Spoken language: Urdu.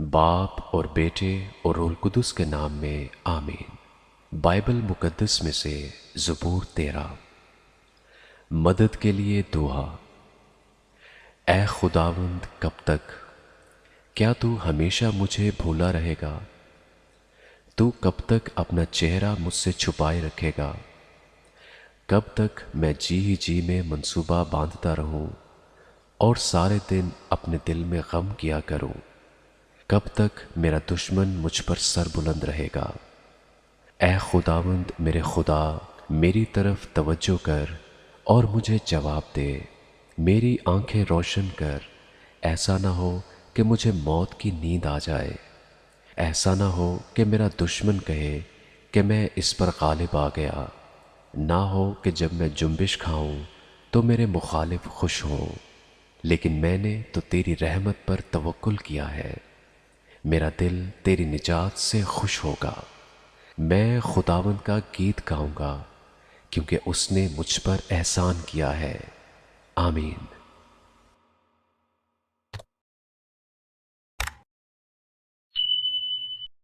باپ اور بیٹے اور روح القدس کے نام میں آمین۔ بائبل مقدس میں سے زبور 13۔ مدد کے لیے دعا۔ اے خداوند، کب تک؟ کیا تو ہمیشہ مجھے بھولا رہے گا؟ تو کب تک اپنا چہرہ مجھ سے چھپائے رکھے گا؟ کب تک میں جی میں منصوبہ باندھتا رہوں اور سارے دن اپنے دل میں غم کیا کروں؟ کب تک میرا دشمن مجھ پر سر بلند رہے گا؟ اے خداوند میرے خدا، میری طرف توجہ کر اور مجھے جواب دے۔ میری آنکھیں روشن کر، ایسا نہ ہو کہ مجھے موت کی نیند آ جائے۔ ایسا نہ ہو کہ میرا دشمن کہے کہ میں اس پر غالب آ گیا۔ نہ ہو کہ جب میں جنبش کھاؤں تو میرے مخالف خوش ہوں۔ لیکن میں نے تو تیری رحمت پر توکل کیا ہے، میرا دل تیری نجات سے خوش ہوگا۔ میں خداوند کا گیت گاؤں گا، کیونکہ اس نے مجھ پر احسان کیا ہے۔ آمین۔